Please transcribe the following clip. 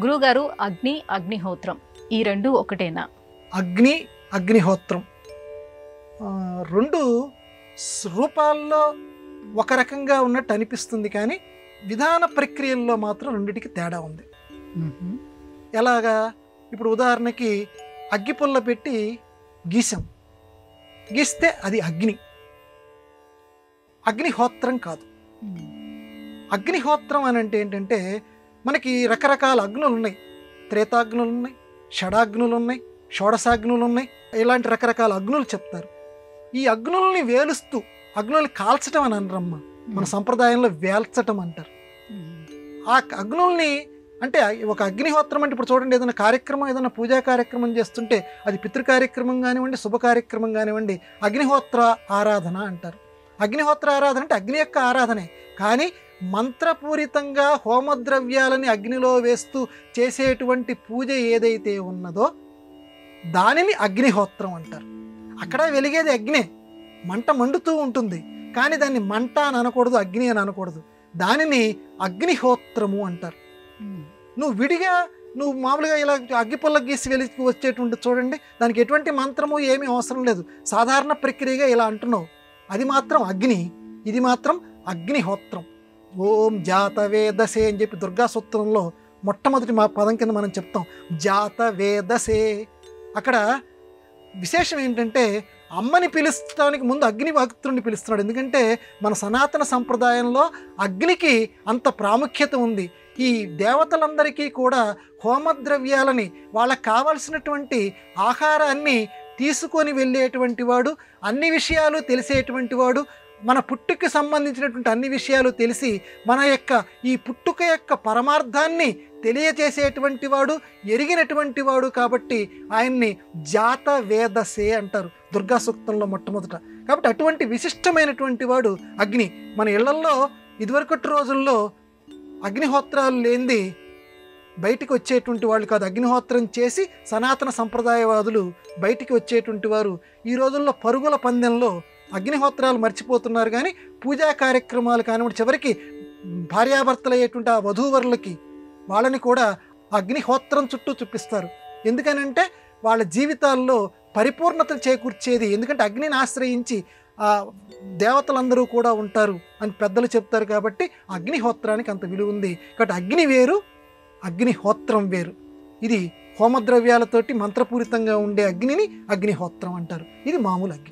గురుగారు అగ్ని అగ్నిహోత్రం ఈ రెండు ఒకటేనా? అగ్ని అగ్నిహోత్రం రెండు రూపాల్లో ఒక రకంగా ఉన్నట్టు అనిపిస్తుంది, కానీ విధాన ప్రక్రియల్లో మాత్రం రెండిటికి తేడా ఉంది. ఎలాగా? ఇప్పుడు ఉదాహరణకి అగ్గిపుల్ల పెట్టి గీసాం, గీస్తే అది అగ్ని, అగ్నిహోత్రం కాదు. అగ్నిహోత్రం అని అంటే ఏంటంటే మనకి రకరకాల అగ్నులు ఉన్నాయి. త్రేతాగ్నులు ఉన్నాయి, షడాగ్నులు ఉన్నాయి, షోడశాగ్నులు ఉన్నాయి. ఇలాంటి రకరకాల అగ్నులు చెప్తారు. ఈ అగ్నుల్ని వేలుస్తూ అగ్నుల్ని కాల్చడం అని అనరమ్మ, మన సంప్రదాయంలో వేల్చటం అంటారు. ఆ అగ్నుల్ని అంటే ఒక అగ్నిహోత్రం అంటే ఇప్పుడు చూడండి, ఏదైనా కార్యక్రమం, ఏదైనా పూజా కార్యక్రమం చేస్తుంటే అది పితృ కార్యక్రమం కానివ్వండి, శుభ కార్యక్రమం కానివ్వండి, అగ్నిహోత్ర ఆరాధన అంటారు. అగ్నిహోత్ర ఆరాధన అంటే అగ్ని యొక్క ఆరాధనే, కానీ మంత్రపూరితంగా హోమద్రవ్యాలని అగ్నిలో వేస్తూ చేసేటువంటి పూజ ఏదైతే ఉన్నదో దానిని అగ్నిహోత్రం అంటారు. అక్కడ వెలిగేది అగ్నే, మంట మండుతూ ఉంటుంది, కానీ దాన్ని మంట అని అనకూడదు, అగ్ని అని అనకూడదు. దానిని అగ్నిహోత్రము అంటారు. నువ్వు విడిగా నువ్వు మామూలుగా ఇలా అగ్గిపుల్ల గీసి వెలికి వచ్చేటువంటి చూడండి, దానికి ఎటువంటి మంత్రము ఏమీ అవసరం లేదు, సాధారణ ప్రక్రియగా ఇలా అంటున్నావు, అది మాత్రం అగ్ని, ఇది మాత్రం అగ్నిహోత్రం. ఓం జాతవేదసే అని చెప్పి దుర్గా సూత్రంలో మొట్టమొదటి మా పదం కింద మనం చెప్తాం జాతవేదసే. అక్కడ విశేషం ఏంటంటే అమ్మని పిలుస్తానికి ముందు అగ్ని భక్తుడిని పిలుస్తున్నాడు. ఎందుకంటే మన సనాతన సంప్రదాయంలో అగ్నికి అంత ప్రాముఖ్యత ఉంది. ఈ దేవతలందరికీ కూడా హోమద్రవ్యాలని, వాళ్ళకు కావలసినటువంటి ఆహారాన్ని తీసుకొని వెళ్ళేటువంటి వాడు, అన్ని విషయాలు తెలిసేటువంటి వాడు, మన పుట్టుకి సంబంధించినటువంటి అన్ని విషయాలు తెలిసి మన యొక్క ఈ పుట్టుక యొక్క పరమార్థాన్ని తెలియచేసేటువంటి వాడు, ఎరిగినటువంటి వాడు. కాబట్టి ఆయన్ని జాత వేదసే అంటారు దుర్గా సూక్తంలో మొట్టమొదట. కాబట్టి అటువంటి విశిష్టమైనటువంటి వాడు అగ్ని. మన ఇళ్లల్లో ఇదివరకటి రోజుల్లో అగ్నిహోత్రాలు లేనిది బయటికి వచ్చేటువంటి వాళ్ళు కాదు. అగ్నిహోత్రం చేసి సనాతన సంప్రదాయవాదులు బయటికి వచ్చేటువంటి వారు. ఈ రోజుల్లో పరుగుల పందెంలో అగ్నిహోత్రాలు మర్చిపోతున్నారు, కానీ పూజా కార్యక్రమాలు కానివ్వండి, చివరికి భార్యాభర్తలు అయ్యేటువంటి ఆ వధూవరులకి వాళ్ళని కూడా అగ్నిహోత్రం చుట్టూ చూపిస్తారు. ఎందుకనంటే వాళ్ళ జీవితాల్లో పరిపూర్ణతను చేకూర్చేది. ఎందుకంటే అగ్నిని ఆశ్రయించి ఆ దేవతలందరూ కూడా ఉంటారు అని పెద్దలు చెప్తారు. కాబట్టి అగ్నిహోత్రానికి అంత విలువ ఉంది. కాబట్టి అగ్ని వేరు, అగ్నిహోత్రం వేరు. ఇది హోమద్రవ్యాలతోటి మంత్రపూరితంగా ఉండే అగ్నిని అగ్నిహోత్రం అంటారు. ఇది మామూలు అగ్ని.